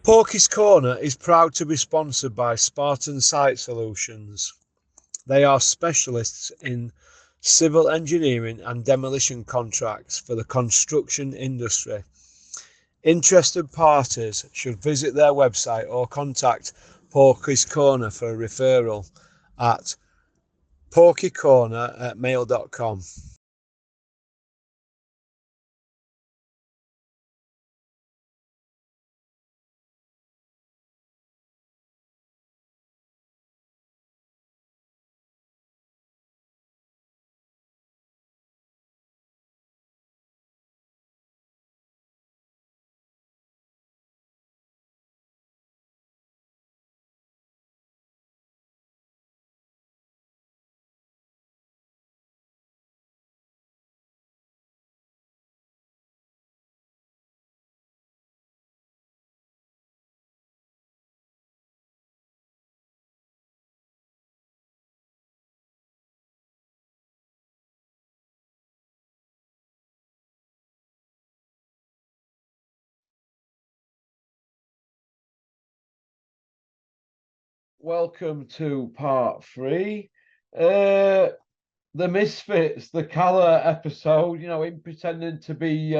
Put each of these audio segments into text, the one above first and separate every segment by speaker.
Speaker 1: Porky's Corner is proud to be sponsored by Spartan Site Solutions. They are specialists in civil engineering and demolition contracts for the construction industry. Interested parties should visit their website or contact Porky's Corner for a referral at porkycorner@mail.com.
Speaker 2: Welcome to part 3. The Misfits, the Calla episode, him pretending to be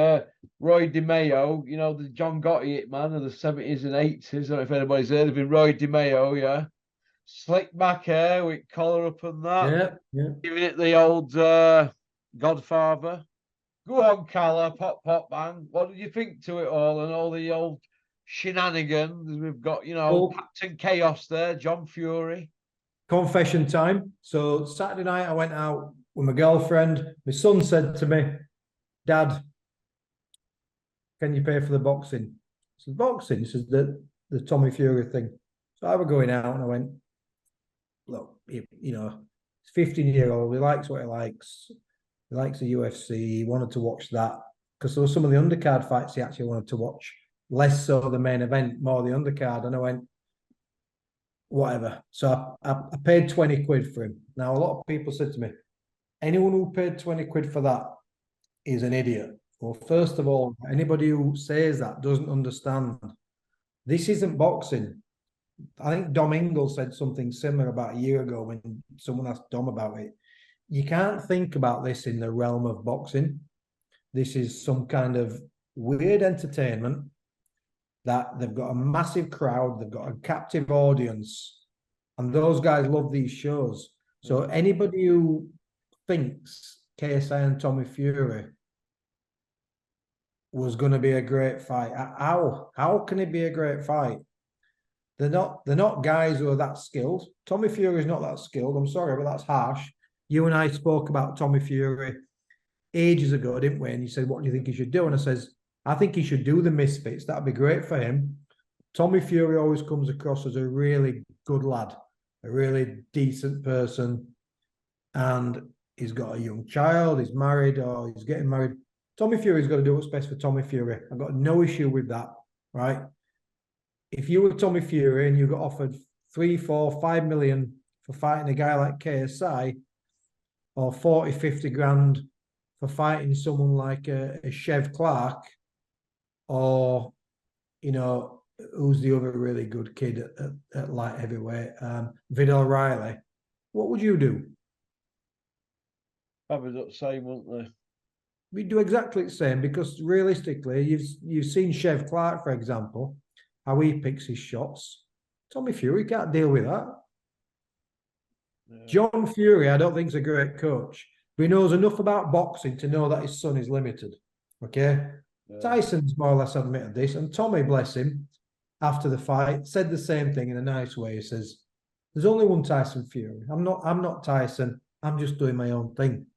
Speaker 2: Roy DeMeo, the John Gotti hit man of the 70s and 80s. I don't know if anybody's heard of him, Roy DeMeo, yeah. Slick back hair with collar up and that.
Speaker 3: Yeah.
Speaker 2: Giving it the old Godfather. Go on, Calla, pop, pop, bang. What did you think to it all and all the old shenanigans? We've got, Captain Chaos there, John Fury.
Speaker 3: Confession time. So Saturday night, I went out with my girlfriend. My son said to me, "Dad, can you pay for the boxing?" I said, "Boxing?" He says, the Tommy Fury thing. So I was going out and I went, "Look, he's 15-year-old. He likes what he likes. He likes the UFC. He wanted to watch that because there were some of the undercard fights he actually wanted to watch. Less so the main event, more the undercard." And I went, whatever. So I paid 20 quid for him. Now, a lot of people said to me, anyone who paid 20 quid for that is an idiot. Well, first of all, anybody who says that doesn't understand. This isn't boxing. I think Dom Ingle said something similar about a year ago when someone asked Dom about it. You can't think about this in the realm of boxing. This is some kind of weird entertainment that they've got a massive crowd, they've got a captive audience, and those guys love these shows. So anybody who thinks KSI and Tommy Fury was going to be a great fight, how can it be a great fight? They're not guys who are that skilled. Tommy Fury is not that skilled. I'm sorry, but that's harsh. You and I spoke about Tommy Fury ages ago, didn't we? And you said, what do you think he should do? And I says, I think he should do the Misfits. That'd be great for him. Tommy Fury always comes across as a really good lad, a really decent person. And he's got a young child, he's married or he's getting married. Tommy Fury's got to do what's best for Tommy Fury. I've got no issue with that, right? If you were Tommy Fury and you got offered 3, 4, 5 million for fighting a guy like KSI, or 40, 50 grand for fighting someone like a Chev Clark, or, who's the other really good kid at light heavyweight, Vidal Riley, what would you do?
Speaker 2: Probably the same, wouldn't they?
Speaker 3: We'd do exactly the same, because realistically, you've seen Chev Clark, for example, how he picks his shots. Tommy Fury can't deal with that. Yeah. John Fury, I don't think is a great coach, but he knows enough about boxing to know that his son is limited. Okay? Yeah. Tyson's more or less admitted this, and Tommy, bless him, after the fight, said the same thing in a nice way. He says, there's only one Tyson Fury. I'm not Tyson. I'm just doing my own thing.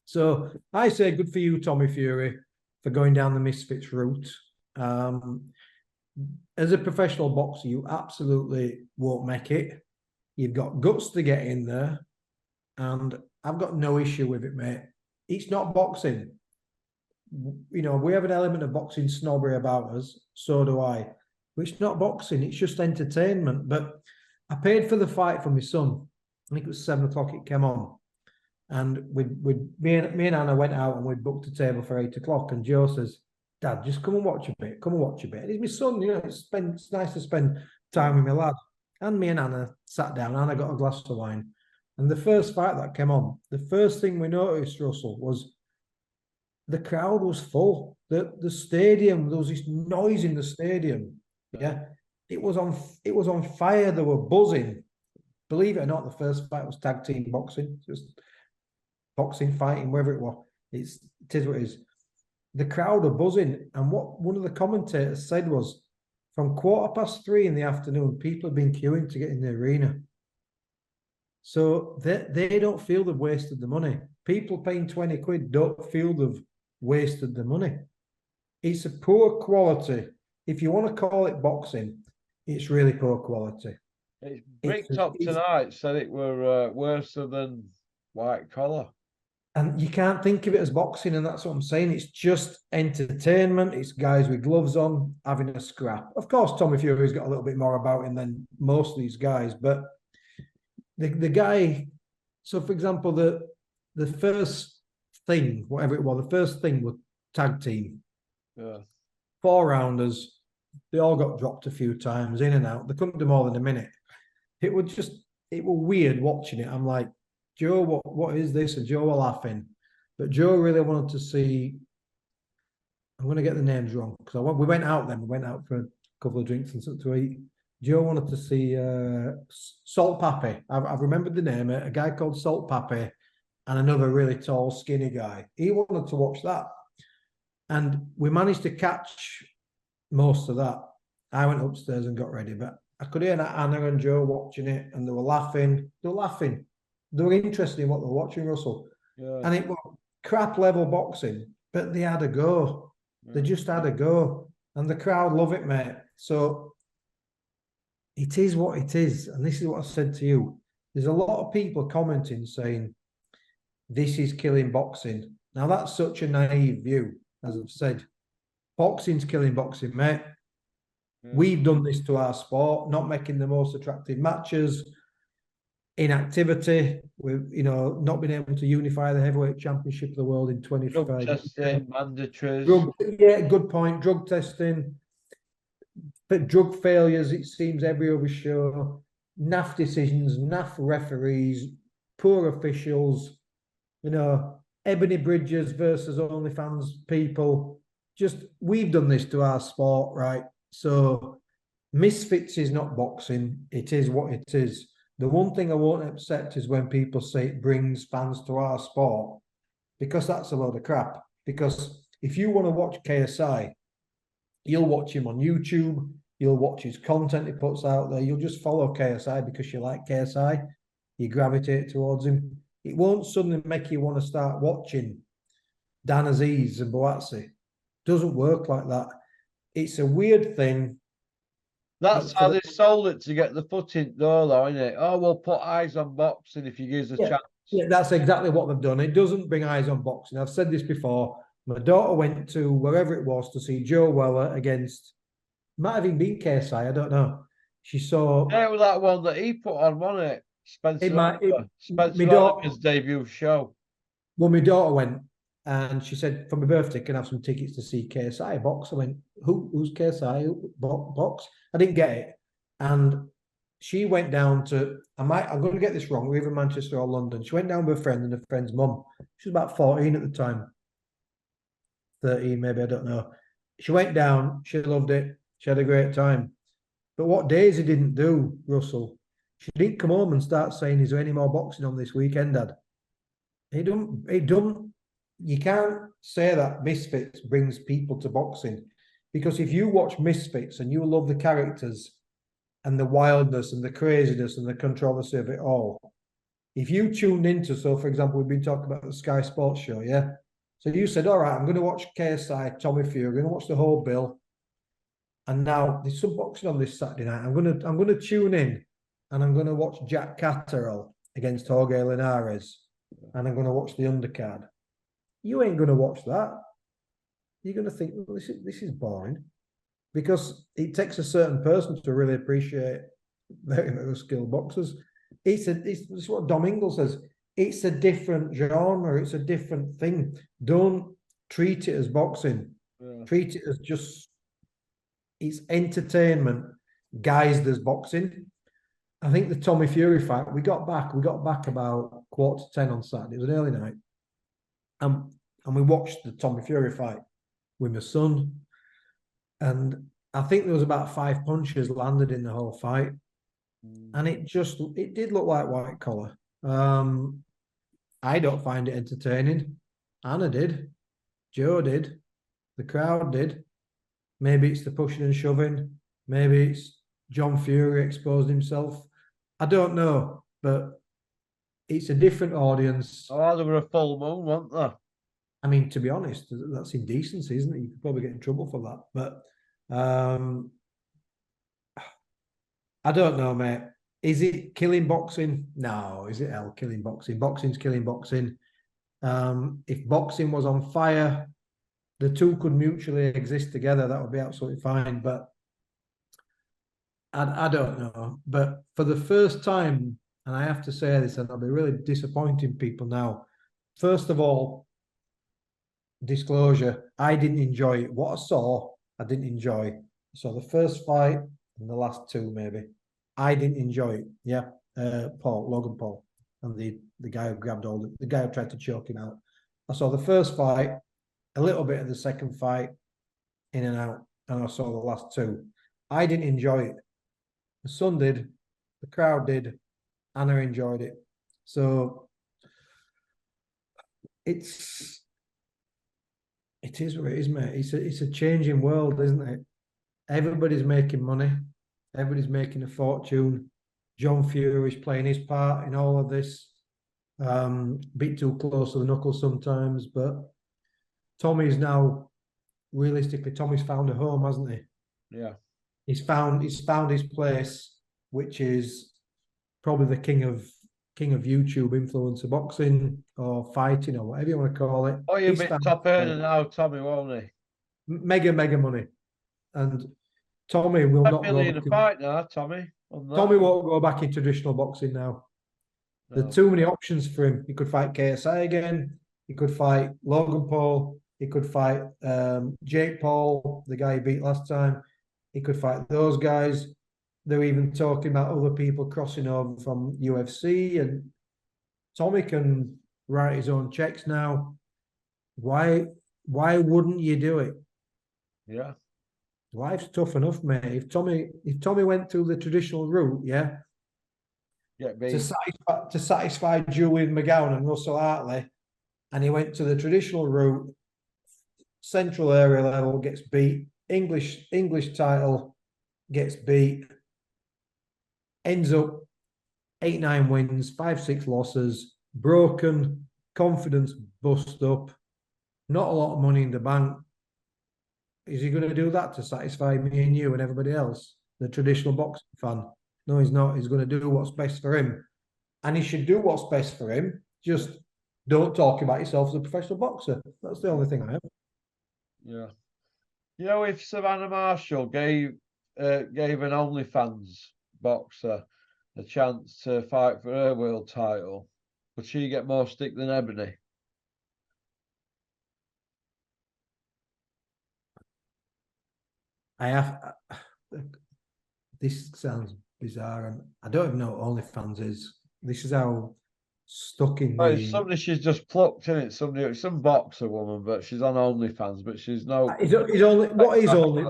Speaker 3: So I say good for you, Tommy Fury, for going down the Misfits route. As a professional boxer, you absolutely won't make it. You've got guts to get in there, and I've got no issue with it, mate. It's not boxing. We have an element of boxing snobbery about us, so do I. But it's not boxing, it's just entertainment. But I paid for the fight for my son. I think it was 7 o'clock it came on. And me and Anna went out and we booked a table for 8 o'clock. And Joe says, Dad, just come and watch a bit. Come and watch a bit. And he's my son, you know, it's nice to spend time with my lad. And me and Anna sat down. Anna got a glass of wine. And the first fight that came on, the first thing we noticed, Russell, was the crowd was full. The stadium, there was this noise in the stadium. Yeah. It was on fire. They were buzzing. Believe it or not, the first fight was tag team boxing. Just boxing, fighting, wherever it was. It is what it is. The crowd are buzzing. And what one of the commentators said was, from 3:15 in the afternoon, people have been queuing to get in the arena. So they don't feel they've wasted the money. People paying 20 quid don't feel they've wasted the money. It's a poor quality. If you want to call it boxing, it's really poor quality.
Speaker 2: It's Bricktop tonight said it were worse than White Collar.
Speaker 3: And you can't think of it as boxing, and that's what I'm saying. It's just entertainment. It's guys with gloves on having a scrap. Of course, Tommy Fury's got a little bit more about him than most of these guys, but the guy. So, for example, the first thing, whatever it was, the first thing was tag team.
Speaker 2: Yeah.
Speaker 3: 4-rounders. They all got dropped a few times, in and out. They couldn't do more than a minute. It was weird watching it. I'm like, Joe, what is this? And Joe were laughing. But Joe really wanted to see, I'm going to get the names wrong, because we went out then. We went out for a couple of drinks and something to eat. Joe wanted to see Salt Pappy. I've remembered the name, a guy called Salt Pappy and another really tall, skinny guy. He wanted to watch that. And we managed to catch most of that. I went upstairs and got ready, but I could hear Anna and Joe watching it, and they were laughing. They were interested in what they were watching, Russell.
Speaker 2: Yeah.
Speaker 3: And it was crap level boxing, but they had a go. They just had a go. And the crowd love it, mate. So it is what it is. And this is what I said to you. There's a lot of people commenting saying, this is killing boxing. Now, that's such a naive view, as I've said. Boxing's killing boxing, mate. Yeah. We've done this to our sport, not making the most attractive matches, inactivity, with not being able to unify the heavyweight championship of the world in 25
Speaker 2: drug testing, mandatories.
Speaker 3: Yeah, good point. Drug testing, but drug failures, it seems every other show. Naff decisions, naff referees, poor officials, Ebony Bridges versus OnlyFans people. Just, we've done this to our sport, right? So Misfits is not boxing. It is what it is. The one thing I won't accept is when people say it brings fans to our sport, because that's a load of crap. Because if you want to watch KSI, you'll watch him on YouTube. You'll watch his content he puts out there. You'll just follow KSI because you like KSI. You gravitate towards him. It won't suddenly make you want to start watching Dan Aziz and Boazzi. Doesn't work like that. It's a weird thing.
Speaker 2: That's how they sold it, to get the foot in door, though, isn't it? Oh, we'll put eyes on boxing if you give us a chance.
Speaker 3: Yeah, that's exactly what they've done. It doesn't bring eyes on boxing. I've said this before. My daughter went to wherever it was to see Joe Weller against, might have even been KSI, I don't know. She saw...
Speaker 2: Yeah, it was that one that he put on, wasn't it? Spencer Oliver's debut show.
Speaker 3: Well, my daughter went, and she said, for my birthday, can I have some tickets to see KSI box? I went, who's KSI box? I didn't get it. And she went down to, I'm going to get this wrong, we're either Manchester or London. She went down with a friend and a friend's mum. She was about 14 at the time. 13 maybe, I don't know. She went down, she loved it, she had a great time. But what Daisy didn't do, Russell, she didn't come home and start saying, is there any more boxing on this weekend, Dad? It don't. You can't say that Misfits brings people to boxing, because if you watch Misfits and you love the characters and the wildness and the craziness and the controversy of it all, if you tuned into, so for example, we've been talking about the Sky Sports show, yeah? So you said, all right, I'm going to watch KSI, Tommy Fury, I'm going to watch the whole bill. And now there's some boxing on this Saturday night. I'm going to tune in and I'm going to watch Jack Catterall against Jorge Linares. And I'm going to watch the undercard. You ain't going to watch that. You're going to think, well, this is boring. Because it takes a certain person to really appreciate very, very skilled boxers. It's what Dom Ingle says. It's a different genre. It's a different thing. Don't treat it as boxing.
Speaker 2: Yeah.
Speaker 3: Treat it as just it's entertainment guised as boxing. I think the Tommy Fury fight, we got back about 10:15 on Saturday. It was an early night. And we watched the Tommy Fury fight with my son. And I think there was about 5 punches landed in the whole fight. And it did look like white collar. I don't find it entertaining. Anna did. Joe did. The crowd did. Maybe it's the pushing and shoving. Maybe it's John Fury exposed himself. I don't know, but it's a different audience.
Speaker 2: Oh, there were a full moon, weren't there?
Speaker 3: I mean, to be honest, that's indecency, isn't it? You could probably get in trouble for that. But I don't know, mate. Is it killing boxing? No. Is it hell killing boxing? Boxing's killing boxing. If boxing was on fire, the two could mutually exist together. That would be absolutely fine. But I don't know. But for the first time, and I have to say this, and I'll be really disappointing people now. First of all, disclosure, I didn't enjoy it. What I saw, I didn't enjoy. I saw the first fight and the last two, maybe. I didn't enjoy it. Yeah. Logan Paul, and the guy who grabbed the guy who tried to choke him out. I saw the first fight, a little bit of the second fight, in and out, and I saw the last two. I didn't enjoy it. The son did, the crowd did, Anna enjoyed it. So it is what it is, mate. It's a changing world, isn't it? Everybody's making money. Everybody's making a fortune. John Fury's playing his part in all of this. Bit too close to the knuckles sometimes, but Tommy's now, realistically, Tommy's found a home, hasn't he?
Speaker 2: Yeah.
Speaker 3: He's found his place, which is probably the king of YouTube influencer boxing or fighting or whatever you want to call it.
Speaker 2: Oh, you're a bit top earner now, Tommy, won't he?
Speaker 3: Mega money. And Tommy will not go
Speaker 2: in a fight now, Tommy.
Speaker 3: Tommy won't go back in traditional boxing now. No. There are too many options for him. He could fight KSI again. He could fight Logan Paul. He could fight Jake Paul, the guy he beat last time. He could fight those guys. They're even talking about other people crossing over from UFC, and Tommy can write his own checks now. Why wouldn't you do it?
Speaker 2: Yeah.
Speaker 3: Life's tough enough, mate. If Tommy went through the traditional route, yeah, to satisfy Julian McGowan and Russell Hartley, and he went to the traditional route, central area level, gets beat, English title, gets beat, ends up 8-9 wins, 5-6 losses, broken, confidence bust up, not a lot of money in the bank. Is he going to do that to satisfy me and you and everybody else, the traditional boxing fan? No, he's not. He's going to do what's best for him. And he should do what's best for him. Just don't talk about yourself as a professional boxer. That's the only thing I have.
Speaker 2: Yeah. You know, if Savannah Marshall gave an OnlyFans boxer a chance to fight for her world title, would she get more stick than Ebony?
Speaker 3: This sounds bizarre, and I don't even know what OnlyFans is. This is how stuck in
Speaker 2: me. Somebody she's just plucked in it. Some boxer woman, but she's on OnlyFans, but she's no.
Speaker 3: What is only?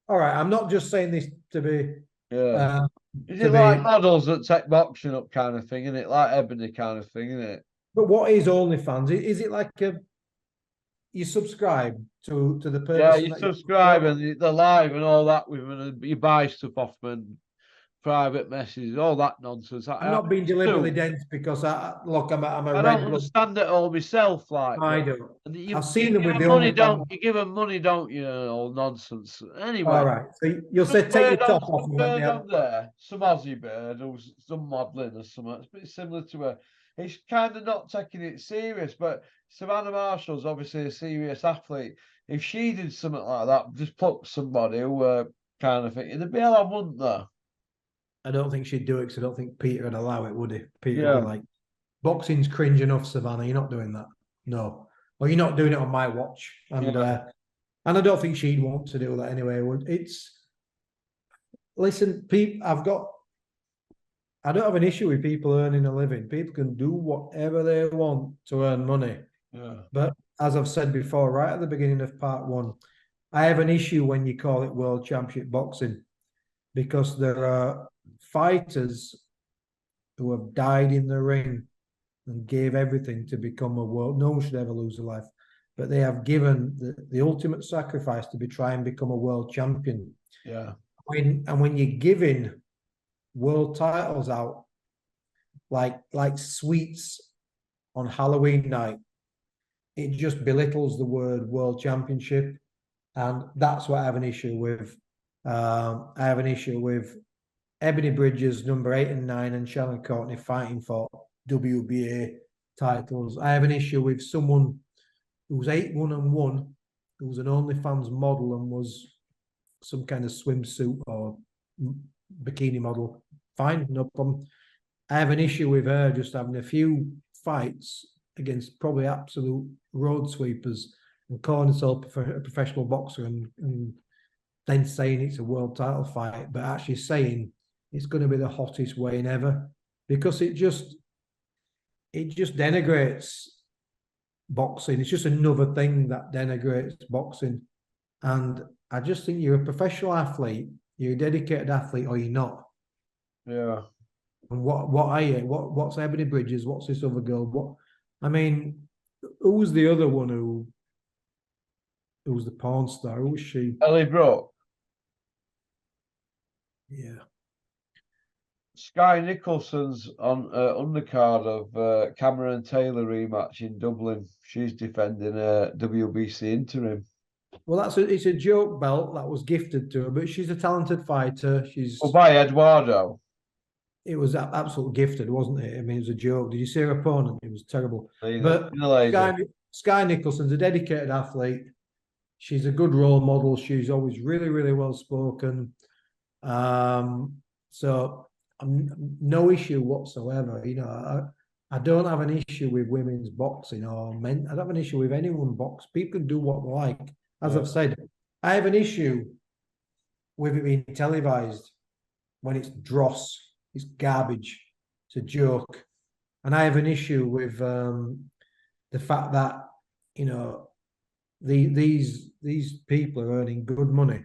Speaker 3: All right, I'm not just saying this to be.
Speaker 2: Yeah. Is it like models that take boxing up kind of thing, isn't it? Like Ebony kind of thing, isn't it?
Speaker 3: But what is OnlyFans? Is it like you subscribe to the person?
Speaker 2: Yeah, you subscribe and they're live and all that with them, and you buy stuff off them and private messages, all that nonsense.
Speaker 3: I'm not being deliberately dense because I'm a
Speaker 2: I don't understand it all myself. Like
Speaker 3: I do.
Speaker 2: I've seen them with the money. You give them money, don't you? All nonsense. Anyway,
Speaker 3: all right. So you'll say take your top off.
Speaker 2: There, some Aussie bird or some modelling or something. It's a bit similar to her. He's kind of not taking it serious, but Savannah Marshall's obviously a serious athlete. If she did something like that, just pluck somebody who kind of thing, it'd be hell on, wouldn't there?
Speaker 3: I don't think she'd do it because I don't think Peter would allow it, would he? Peter would be like, boxing's cringe enough, Savannah. You're not doing that. No. Or you're not doing it on my watch. And And I don't think she'd want to do that anyway. Listen, people, I don't have an issue with people earning a living. People can do whatever they want to earn money.
Speaker 2: Yeah.
Speaker 3: But as I've said before, right at the beginning of part one, I have an issue when you call it World Championship Boxing, because there are fighters who have died in the ring and gave everything to become a world. No one should ever lose a life, but they have given the ultimate sacrifice to try and become a world champion.
Speaker 2: Yeah.
Speaker 3: When you're giving world titles out like sweets on Halloween night, it just belittles the word world championship. And that's what I have an issue with. I have an issue with Ebony Bridges, number 8 and 9, and Shannon Courtney fighting for WBA titles. I have an issue with someone who's 8-1-1, who's an OnlyFans model and was some kind of swimsuit or bikini model. Fine, no problem. I have an issue with her just having a few fights against probably absolute road sweepers and calling herself a professional boxer and then saying it's a world title fight, but actually saying it's going to be the hottest weigh-in ever, because it just denigrates boxing. It's just another thing that denigrates boxing. And I just think you're a professional athlete, you're a dedicated athlete, or you're not.
Speaker 2: Yeah.
Speaker 3: And what are you? What's Ebony Bridges? What's this other girl? I mean, who's the other one who's the porn star? Who's she?
Speaker 2: Ellie Brook.
Speaker 3: Yeah.
Speaker 2: Sky Nicholson's on undercard of Cameron Taylor rematch in Dublin. She's defending a WBC interim.
Speaker 3: Well, it's a joke belt that was gifted to her, but she's a talented fighter.
Speaker 2: By Eduardo.
Speaker 3: It was absolutely gifted, wasn't it? I mean, it was a joke. Did you see her opponent? It was terrible.
Speaker 2: But
Speaker 3: Sky Nicholson's a dedicated athlete. She's a good role model. She's always really, really well spoken. So no issue whatsoever. You know, I don't have an issue with women's boxing or men. I don't have an issue with anyone box. People can do what they like. As I've said, I have an issue with it being televised when it's dross. It's garbage. It's a joke. And I have an issue with the fact that, you know, these people are earning good money,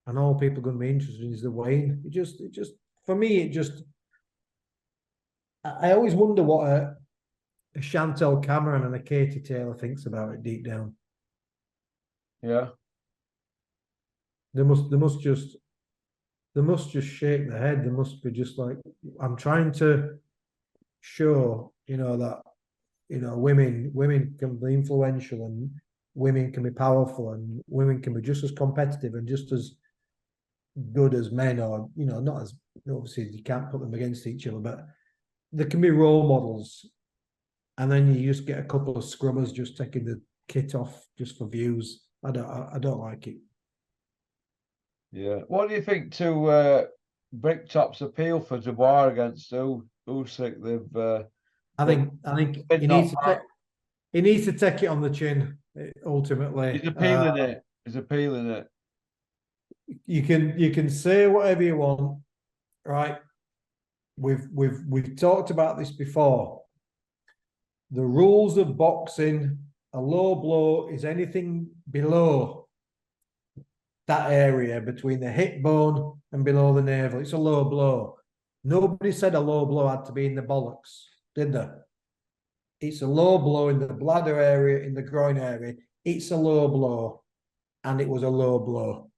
Speaker 3: and all people are going to be interested in is the weigh-in. It just for me, I always wonder what a Chantel Cameron and a Katie Taylor thinks about it deep down.
Speaker 2: Yeah.
Speaker 3: They must just shake their head. They must be just like, I'm trying to show, you know, that, you know, women can be influential and women can be powerful and women can be just as competitive and just as good as men, or, you know, not as, obviously you can't put them against each other, but there can be role models. And then you just get a couple of scrubbers just taking the kit off just for views. I don't like it.
Speaker 2: Yeah. What do you think to Bricktop's appeal for Dubois against Usyk? They've
Speaker 3: I think he needs to take it on the chin. Ultimately,
Speaker 2: he's appealing it. He's appealing it.
Speaker 3: You can say whatever you want, right? We've talked about this before. The rules of boxing: a low blow is anything below that area between the hip bone and below the navel. It's a low blow. Nobody said a low blow had to be in the bollocks, did they? It's a low blow in the bladder area, in the groin area. It's a low blow, and it was a low blow.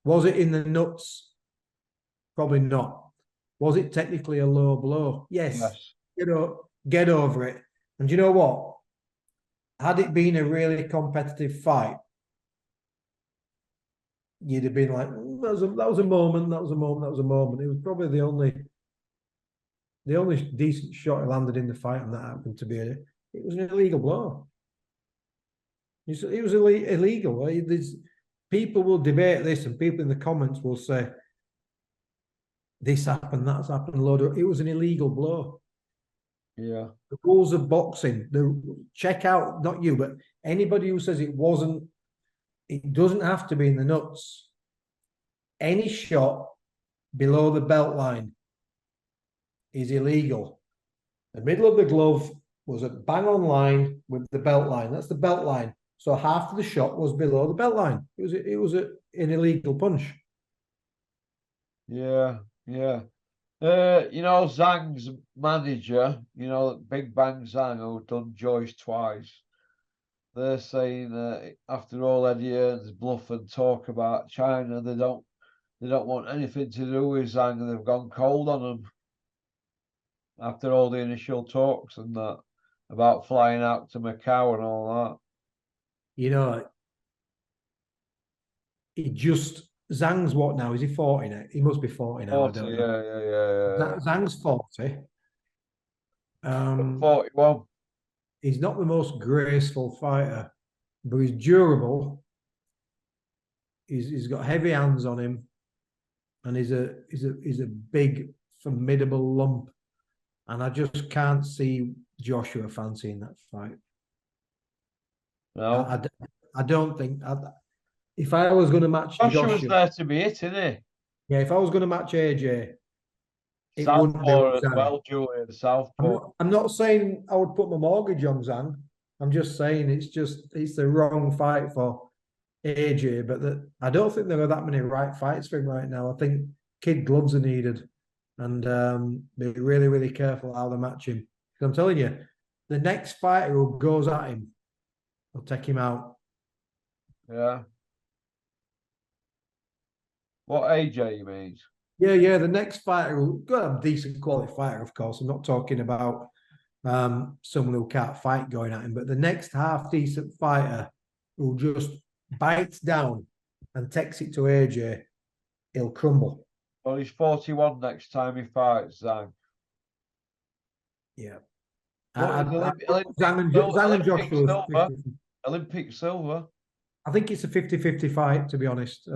Speaker 3: Was it in the nuts? Probably not. Was it technically a low blow? Yes. Get over it. And you know what? Had it been a really competitive fight, you'd have been like, that was a moment. It was probably the only decent shot he landed in the fight, and that happened to be it was an illegal blow. It was illegal. People will debate this, and people in the comments will say, this happened, that's happened, it was an illegal blow.
Speaker 2: Yeah.
Speaker 3: The rules of boxing, check out, not you, but anybody who says it wasn't it doesn't have to be in the nuts. Any shot below the belt line is illegal. The middle of the glove was a bang on line with the belt line. That's the belt line. So half of the shot was below the belt line. It was an illegal punch.
Speaker 2: Yeah, yeah. You know, Zhang's manager, you know, Big Bang Zhang, who done Joyce twice. They're saying after all Eddie Hearn's bluff and talk about China, they don't want anything to do with Zhang, and they've gone cold on him after all the initial talks and that about flying out to Macau and all that.
Speaker 3: You know, Zhang's what now? Is he 40 now? He must be 40 now.
Speaker 2: 40,
Speaker 3: I don't know.
Speaker 2: yeah.
Speaker 3: Zhang's 40.
Speaker 2: 41.
Speaker 3: He's not the most graceful fighter, but he's durable. He's got heavy hands on him, and he's a big, formidable lump. And I just can't see Joshua fancying that fight.
Speaker 2: No,
Speaker 3: I don't think. If I was going to match
Speaker 2: Joshua's
Speaker 3: Joshua,
Speaker 2: there to be it, isn't he?
Speaker 3: yeah, if I was going to match AJ, it wouldn't be
Speaker 2: Southpaw as
Speaker 3: Zhang.
Speaker 2: well, Julian. Southpaw.
Speaker 3: I'm not saying I would put my mortgage on Zhang. I'm just saying it's the wrong fight for AJ. But I don't think there are that many right fights for him right now. I think kid gloves are needed, and be really, really careful how they match him. Because I'm telling you, the next fighter who goes at him will take him out.
Speaker 2: Yeah. What AJ you mean?
Speaker 3: Yeah. The next fighter will got a decent quality fighter, of course. I'm not talking about someone who can't fight going at him, but the next half decent fighter who just bites down and takes it to AJ, he'll crumble.
Speaker 2: Well, he's 41 next time he fights, Zhang.
Speaker 3: Yeah.
Speaker 2: Zhang
Speaker 3: and Joshua.
Speaker 2: Olympic silver.
Speaker 3: I think it's a 50-50 fight, to be honest.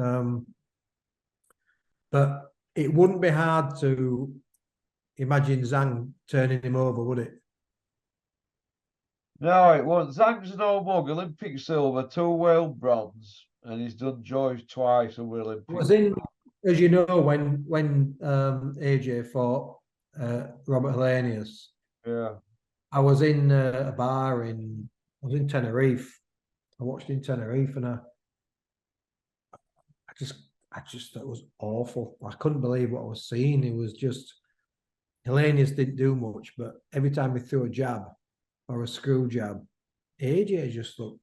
Speaker 3: But it wouldn't be hard to imagine Zhang turning him over, would it?
Speaker 2: No, it won't. Zhang's no mug. Olympic silver, 2 world bronze, and he's done Joyce twice and Olympic.
Speaker 3: I was in, as you know, when AJ fought Robert Helenius.
Speaker 2: Yeah.
Speaker 3: I was in a bar I was in Tenerife. I watched in Tenerife, and I just thought it was awful. I couldn't believe what I was seeing. It was just Helenius didn't do much, but every time he threw a jab or a screw jab, AJ just looked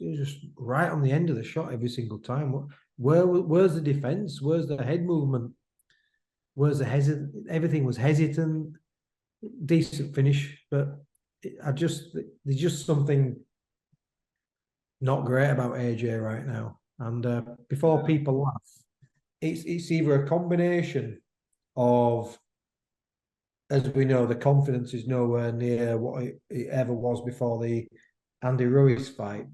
Speaker 3: just right on the end of the shot every single time. Where's the defense? Where's the head movement? Where's the hesitant? Everything was hesitant. Decent finish, but there's just something not great about AJ right now. And before people laugh, it's either a combination of, as we know, the confidence is nowhere near what it ever was before the Andy Ruiz fight,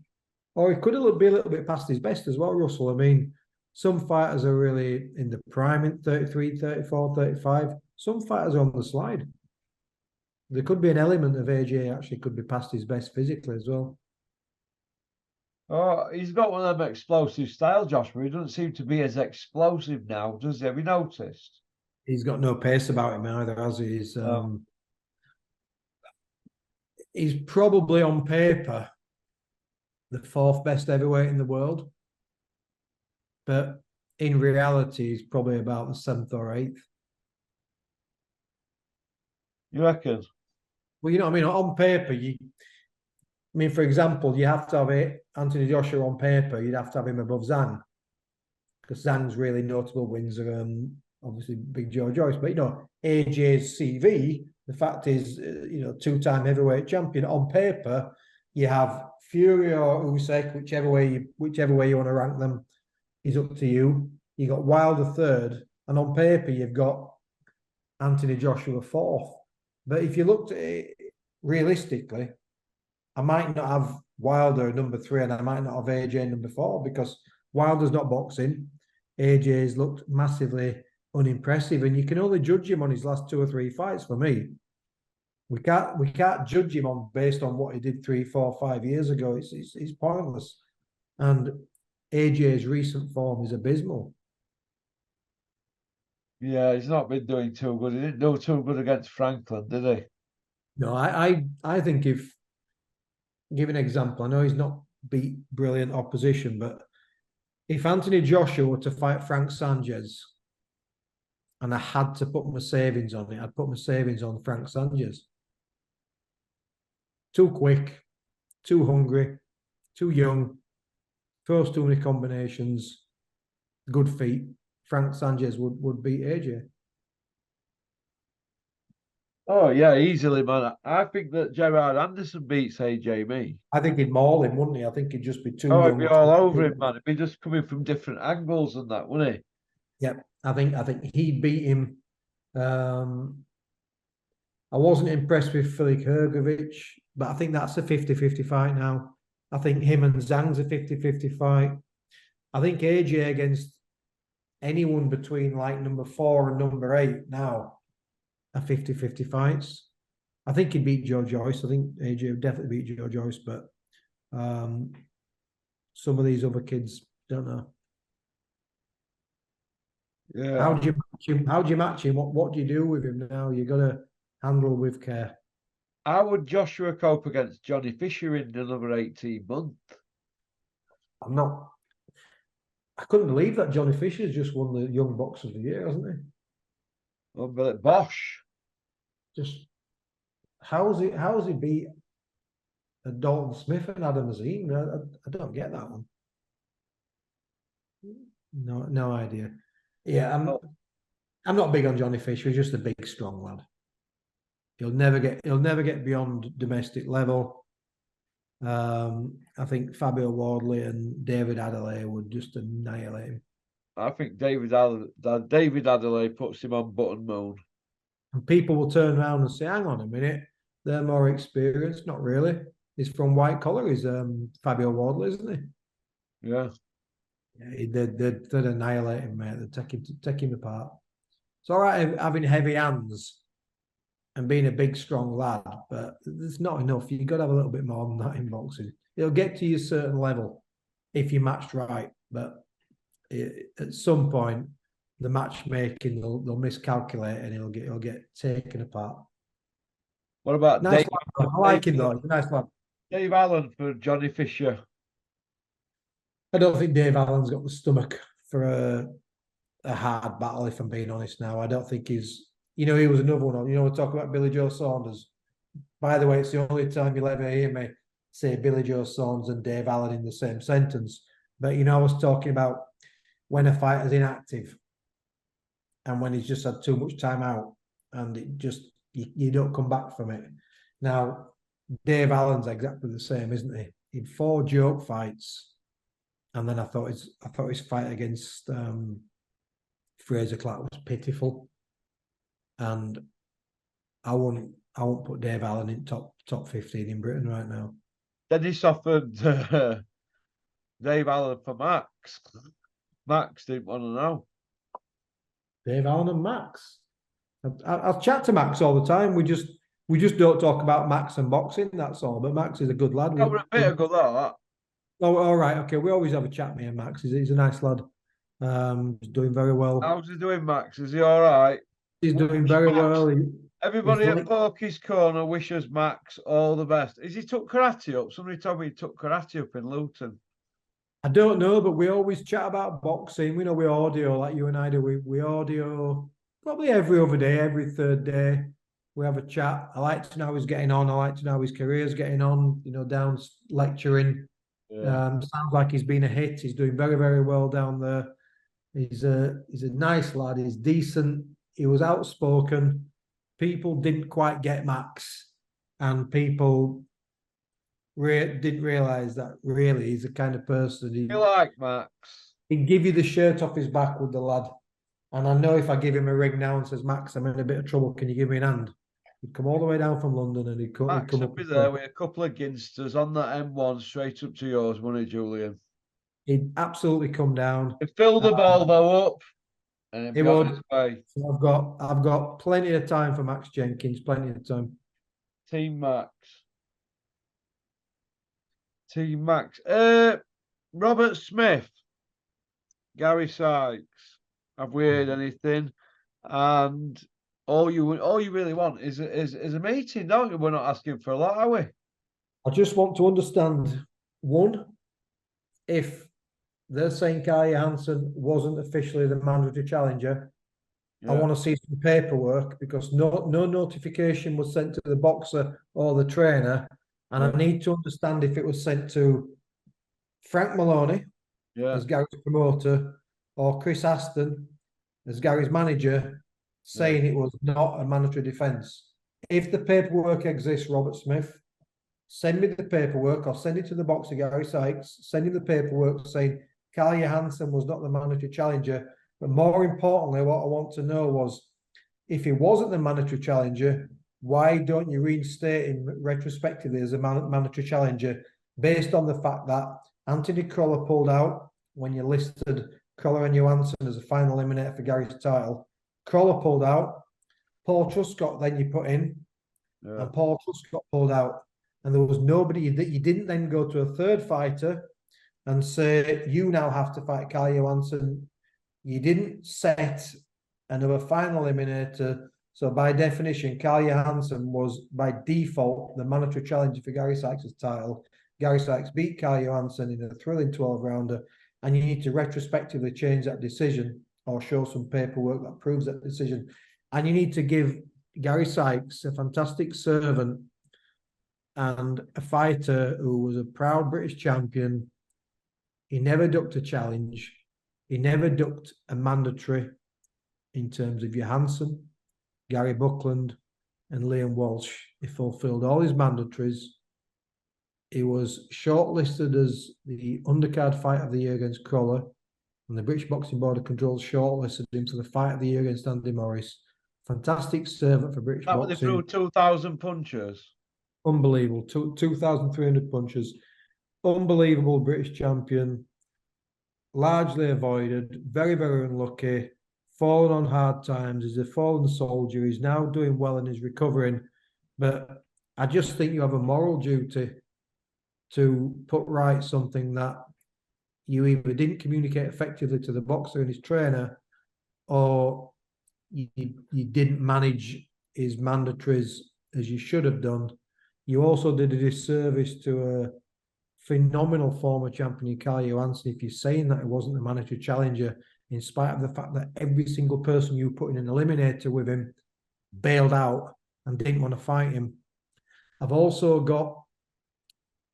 Speaker 3: or it could be a little bit past his best as well, Russell. I mean, some fighters are really in the prime in 33, 34, 35. Some fighters are on the slide. There could be an element of AJ actually could be past his best physically as well.
Speaker 2: Oh, he's got one of them explosive style, Josh, but he doesn't seem to be as explosive now, does he? Have you noticed?
Speaker 3: He's got no pace about him either, has he? He's probably on paper the 4th best heavyweight in the world, but in reality, he's probably about the 7th or 8th.
Speaker 2: You reckon?
Speaker 3: Well, you know what I mean? On paper, for example, you have to have Anthony Joshua on paper. You'd have to have him above Zhang, because Zhang's really notable wins are obviously Big Joe Joyce. But AJ's CV, the fact is, 2-time heavyweight champion. On paper, you have Fury or Usyk, whichever way you want to rank them is up to you. You got Wilder 3rd, and on paper you've got Anthony Joshua 4th. But if you looked at it realistically, I might not have Wilder number 3 and I might not have AJ number 4, because Wilder's not boxing. AJ's looked massively unimpressive, and you can only judge him on his last 2 or 3 fights for me. We can't judge him based on what he did 3, 4, 5 years ago. It's pointless. And AJ's recent form is abysmal.
Speaker 2: Yeah, he's not been doing too good. He didn't do too good against Franklin, did he?
Speaker 3: No, I think if give an example, I know he's not beat brilliant opposition, but if Anthony Joshua were to fight Frank Sanchez, and I had to put my savings on it, I'd put my savings on Frank Sanchez. Too quick, too hungry, too young, throws too many combinations, good feet. Frank Sanchez would beat AJ.
Speaker 2: Oh yeah, easily, man. I think that Gerard Anderson beats AJ me.
Speaker 3: I think he'd maul him, wouldn't he? I think he'd just be too
Speaker 2: Oh,
Speaker 3: young.
Speaker 2: he'd be all over him, man. He'd be just coming from different angles and that, wouldn't he?
Speaker 3: Yeah, I think he beat him. I wasn't impressed with Felix Hergovic, but I think that's a 50-50 fight now. I think him and Zhang's a 50-50 fight. I think AJ against anyone between like number 4 and number 8 now are 50-50 fights. I think he'd beat Joe Joyce. I think AJ would definitely beat Joe Joyce, but some of these other kids, don't know.
Speaker 2: Yeah.
Speaker 3: How do you match him? How do you match him? What do you do with him now? You got to handle with care.
Speaker 2: How would Joshua cope against Johnny Fisher in another 18 months?
Speaker 3: I couldn't believe that Johnny Fisher's just won the Young Boxer of the Year, hasn't he?
Speaker 2: Oh, but Bosch.
Speaker 3: Just how's he beat Dalton Smith and Adam Azim? I don't get that one. No idea. Yeah, I'm not big on Johnny Fisher. He's just a big, strong lad. He'll never get beyond domestic level. I think Fabio Wardley and David Adelaide would just annihilate him.
Speaker 2: I think David Adelaide puts him on button moon.
Speaker 3: And people will turn around and say, hang on a minute, they're more experienced. Not really. He's from white collar. He's Fabio Wardley, isn't he?
Speaker 2: Yeah.
Speaker 3: They'd annihilate him, mate. They'd take him apart. It's all right having heavy hands and being a big, strong lad, but it's not enough. You've got to have a little bit more than that in boxing. It'll get to your certain level if you're matched right, but at some point, the matchmaking they'll miscalculate and he'll get taken apart.
Speaker 2: What about
Speaker 3: nice lad? I like him though. Nice lad.
Speaker 2: Dave Allen for Johnny Fisher.
Speaker 3: I don't think Dave Allen's got the stomach for a hard battle, if I'm being honest now. I don't think he's, he was another one. We talk about Billy Joe Saunders. By the way, it's the only time you'll ever hear me say Billy Joe Saunders and Dave Allen in the same sentence. But, I was talking about when a fighter's inactive and when he's just had too much time out and it just, you don't come back from it. Now, Dave Allen's exactly the same, isn't he? He had 4 joke fights. And then I thought his fight against Fraser Clark was pitiful, and I won't put Dave Allen in top 15 in Britain right now.
Speaker 2: Dennis offered Dave Allen for Max. Max didn't want to know.
Speaker 3: Dave Allen and Max. I'll chat to Max all the time. We just don't talk about Max and boxing. That's all. But Max is a good lad.
Speaker 2: We're a bit of good at that.
Speaker 3: Oh, all right. Okay. We always have a chat, me and Max. He's a nice lad. He's doing very well.
Speaker 2: How's he doing, Max? Is he all right?
Speaker 3: He's doing very well.
Speaker 2: Everybody at Porky's Corner wishes Max all the best. Is he took karate up? Somebody told me he took karate up in Luton.
Speaker 3: I don't know, but we always chat about boxing. We audio like you and I do. We audio probably every other day, every third day. We have a chat. I like to know how he's getting on. I like to know how his career's getting on. Down lecturing. Yeah. Sounds like he's been a hit. He's doing very, very well down there. He's a nice lad. He's decent. He was outspoken. People didn't quite get Max, and people didn't realise that really he's the kind of person.
Speaker 2: You like Max?
Speaker 3: He'd give you the shirt off his back with the lad. And I know if I give him a ring now and says, Max, I'm in a bit of trouble, can you give me an hand? He'd come all the way down from London and he'd come
Speaker 2: would be there with a couple of ginsters on that M1 straight up to yours, wouldn't he, Julian?
Speaker 3: He'd absolutely come down.
Speaker 2: He'd fill the Volvo up and
Speaker 3: he would.
Speaker 2: His way.
Speaker 3: So I've got plenty of time for Max Jenkins, plenty of time.
Speaker 2: Team Max. Robert Smith, Gary Sykes. Have we heard anything? And all you really want is a meeting, don't you? We're not asking for a lot, are we?
Speaker 3: I just want to understand, one, if they're saying Kai Hansen wasn't officially the mandatory challenger, I want to see some paperwork, because no notification was sent to the boxer or the trainer. And I need to understand if it was sent to Frank Maloney as Gary's promoter, or Chris Aston as Gary's manager, saying it was not a mandatory defence. If the paperwork exists, Robert Smith, send me the paperwork, or send it to the boxer Gary Sykes, send him the paperwork saying Kai Hansen was not the mandatory challenger. But more importantly, what I want to know was, if he wasn't the mandatory challenger, why don't you reinstate him retrospectively as a mandatory challenger, based on the fact that Anthony Crolla pulled out when you listed Crolla and Johansson as a final eliminator for Gary's title. Crolla pulled out. Paul Truscott then you put in, and Paul Truscott pulled out. And there was nobody that you didn't then go to a third fighter and say, you now have to fight Kai Johansson. You didn't set another final eliminator. So by definition, Kai Johansson was by default the mandatory challenger for Gary Sykes' title. Gary Sykes beat Kai Johansson in a thrilling 12-rounder, and you need to retrospectively change that decision or show some paperwork that proves that decision. And you need to give Gary Sykes, a fantastic servant and a fighter who was a proud British champion. He never ducked a challenge. He never ducked a mandatory in terms of Johansson, Gary Buckland, and Liam Walsh. He fulfilled all his mandatories. He was shortlisted as the undercard fight of the year against Crolla, and the British Boxing Board of Control shortlisted him to the fight of the year against Andy Morris. Fantastic servant for British boxing.
Speaker 2: They threw 2,000 punches.
Speaker 3: Unbelievable. 2,300 punches. Unbelievable British champion. Largely avoided. Very, very unlucky. Fallen on hard times. He's a fallen soldier. He's now doing well and is recovering. But I just think you have a moral duty to put right something that you either didn't communicate effectively to the boxer and his trainer, or you didn't manage his mandatories as you should have done. You also did a disservice to a phenomenal former champion, Kai Johansson, if you're saying that it wasn't the mandatory challenger, in spite of the fact that every single person you put in an eliminator with him bailed out and didn't want to fight him. I've also got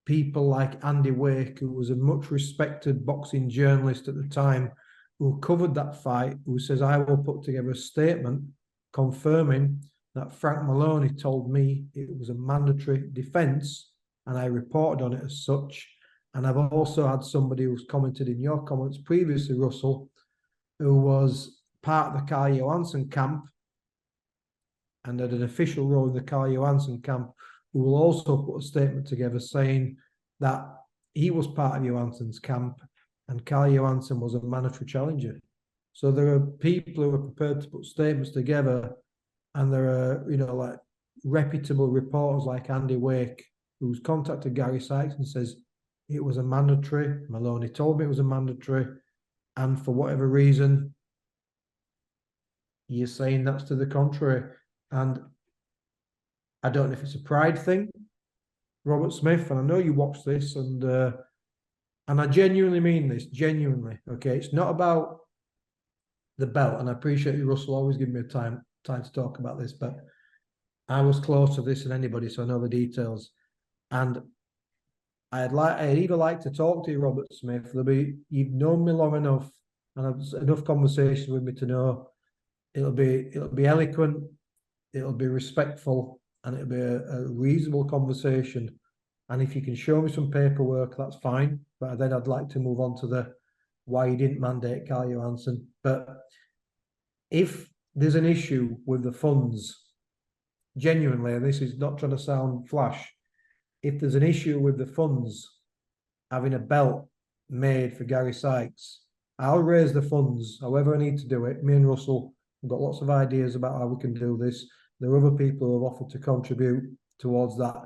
Speaker 3: people like Andy Wake, who was a much respected boxing journalist at the time, who covered that fight, who says, I will put together a statement confirming that Frank Maloney told me it was a mandatory defence, and I reported on it as such. And I've also had somebody who's commented in your comments previously, Russell, who was part of the Kai Johansson camp and had an official role in the Kai Johansson camp, who will also put a statement together saying that he was part of Johansson's camp and Kai Johansson was a mandatory challenger. So there are people who are prepared to put statements together, and there are, like reputable reporters like Andy Wake, who's contacted Gary Sykes and says it was a mandatory. Maloney told me it was a mandatory, and for whatever reason, you're saying that's to the contrary. And I don't know if it's a pride thing, Robert Smith, and I know you watch this, and I genuinely mean this, genuinely. Okay, it's not about the belt, and I appreciate you, Russell, always giving me time to talk about this, but I was closer to this than anybody, so I know the details. And I'd either like to talk to you, Robert Smith. You've known me long enough, and I've enough conversations with me to know it'll be eloquent, it'll be respectful, and it'll be a reasonable conversation. And if you can show me some paperwork, that's fine. But then I'd like to move on to the why you didn't mandate Kai Johansson. But if there's an issue with the funds, genuinely, and this is not trying to sound flash, if there's an issue with the funds having a belt made for Gary Sykes, I'll raise the funds however I need to do it. Me and Russell have got lots of ideas about how we can do this. There are other people who have offered to contribute towards that.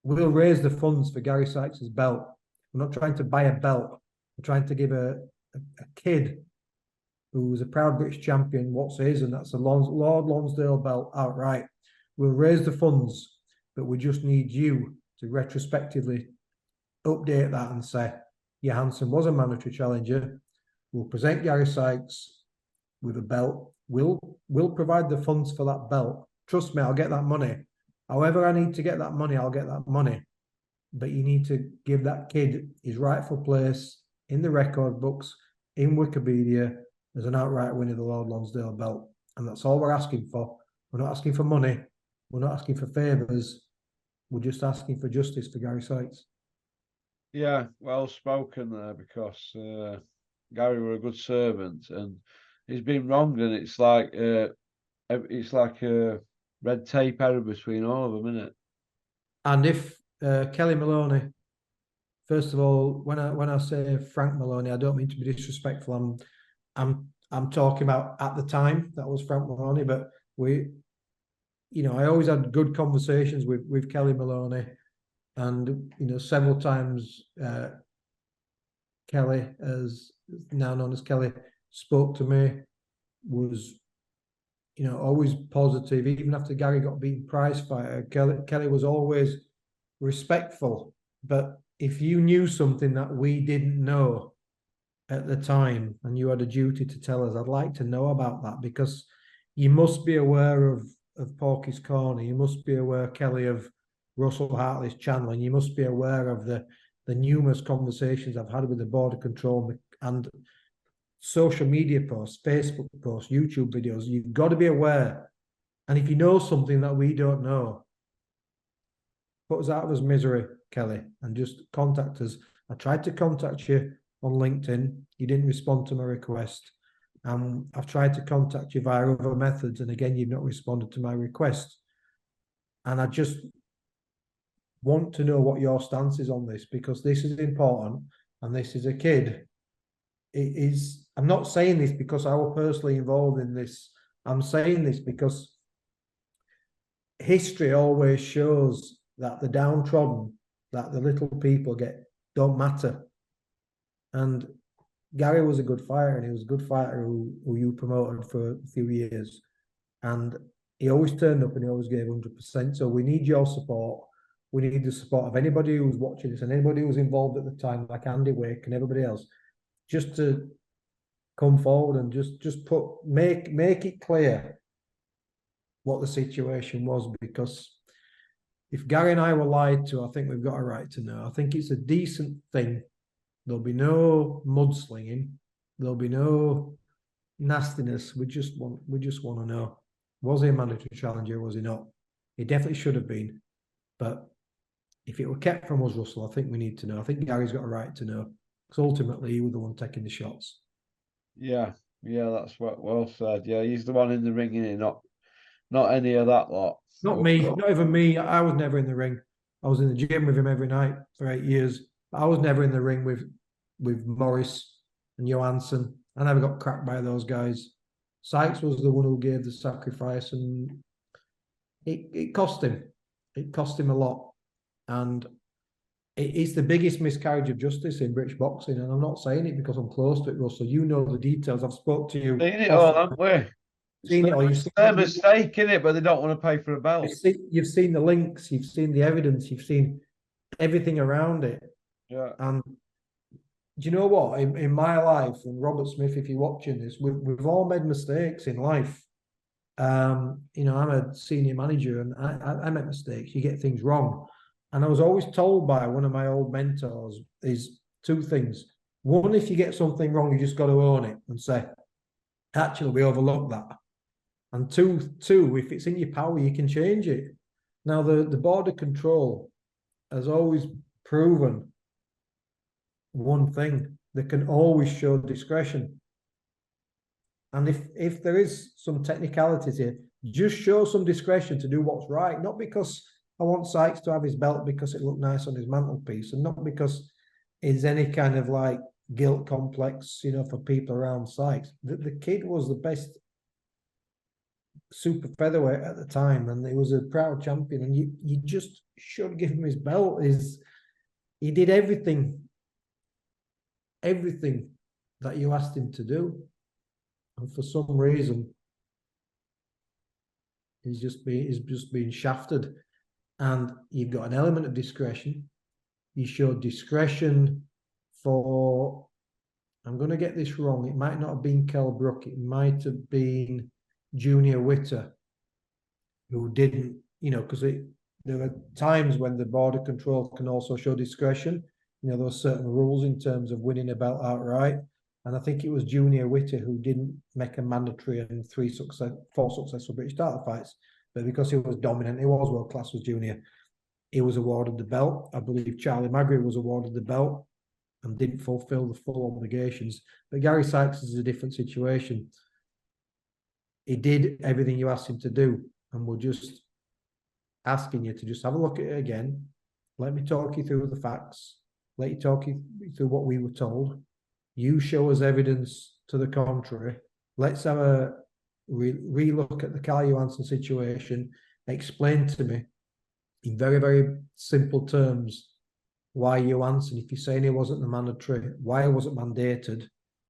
Speaker 3: We'll raise the funds for Gary Sykes' belt. We're not trying to buy a belt. We're trying to give a kid who was a proud British champion what's his, and that's the Lord Lonsdale belt outright. We'll raise the funds, but we just need you to retrospectively update that and say, Johansson was a mandatory challenger. We'll present Gary Sykes with a belt. We'll provide the funds for that belt. Trust me, I'll get that money. However I need to get that money, I'll get that money. But you need to give that kid his rightful place in the record books, in Wikipedia, as an outright winner of the Lord Lonsdale belt. And that's all we're asking for. We're not asking for money. We're not asking for favours. We're just asking for justice for Gary Sykes.
Speaker 2: Yeah, well spoken there, because Gary were a good servant, and he's been wronged, and it's like a red tape error between all of them, isn't it?
Speaker 3: And if Kelly Maloney, first of all, when I say Frank Maloney, I don't mean to be disrespectful. I'm talking about at the time that was Frank Maloney, but I always had good conversations with Kelly Maloney, and several times Kelly, as now known as Kelly, spoke to me, was always positive. Even after Gary got beaten prize fighter, Kelly was always respectful. But if you knew something that we didn't know at the time and you had a duty to tell us, I'd like to know about that, because you must be aware of Porky's Corner. You must be aware, Kelly, of Russell Hartley's channel, and you must be aware of the numerous conversations I've had with the Border Control and social media posts, Facebook posts, YouTube videos. You've got to be aware. And if you know something that we don't know, put us out of his misery, Kelly, and just contact us. I tried to contact you on LinkedIn. You didn't respond to my request. I've tried to contact you via other methods, and again, you've not responded to my request. And I just want to know what your stance is on this, because this is important, and this is a kid. I'm not saying this because I was personally involved in this. I'm saying this because history always shows that the downtrodden, that the little people don't matter. And Gary was a good fighter, and he was a good fighter who you promoted for a few years. And he always turned up and he always gave 100%. So we need your support. We need the support of anybody who's watching this and anybody who was involved at the time, like Andy Wake and everybody else, just to come forward and just make it clear what the situation was. Because if Gary and I were lied to, I think we've got a right to know. I think it's a decent thing. There'll be no mudslinging. There'll be no nastiness. We just want to know. Was he a mandatory challenger? Was he not? He definitely should have been. But if it were kept from us, Russell, I think we need to know. I think Gary's got a right to know, because ultimately he was the one taking the shots.
Speaker 2: Yeah, that's well said. Yeah, he's the one in the ring, innit? Not any of that lot.
Speaker 3: Not me, not even me. I was never in the ring. I was in the gym with him every night for 8 years. But I was never in the ring with Morris and Johansson. I never got cracked by those guys. Sykes was the one who gave the sacrifice, and it cost him. It cost him a lot. And it's the biggest miscarriage of justice in British boxing. And I'm not saying it because I'm close to it, Russell. You know the details. I've spoke to you.
Speaker 2: Seen it all, haven't we? It's their mistake, in it, but they don't want to pay for a belt.
Speaker 3: You've seen the links, you've seen the evidence, you've seen everything around it.
Speaker 2: Yeah.
Speaker 3: And do you know what? In my life, and Robert Smith, if you're watching this, we've all made mistakes in life. I'm a senior manager, and I make mistakes. You get things wrong. And I was always told by one of my old mentors is two things. One, if you get something wrong, you just got to own it and say, actually, we overlooked that. And two, if it's in your power, you can change it. Now, the Border Control has always proven one thing: they can always show discretion. And if there is some technicalities here, just show some discretion to do what's right. Not because I want Sykes to have his belt because it looked nice on his mantelpiece, and not because it's any kind of like guilt complex, for people around Sykes. The kid was the best super featherweight at the time, and he was a proud champion, and you just should give him his belt. He did everything everything that you asked him to do. And for some reason, he's just been shafted. And you've got an element of discretion. He showed discretion for, I'm going to get this wrong, it might not have been Kell Brook, it might have been Junior Witter, who didn't, you know, because there are times when the border control can also show discretion. You know, there are certain rules in terms of winning a belt outright. And I think it was Junior Witter who didn't make a mandatory and 4 successful British title fights. But because he was dominant, he was world class, was Junior. He was awarded the belt. I believe Charlie Magri was awarded the belt and didn't fulfill the full obligations. But Gary Sykes is a different situation. He did everything you asked him to do, and we're just asking you to just have a look at it again. Let me talk you through the facts. Let you talk you through what we were told. You show us evidence to the contrary. Let's have a re-look at the Carl Johansson situation. Explain to me in very, very simple terms why Johansson, if you're saying he wasn't the mandatory, why it wasn't mandated,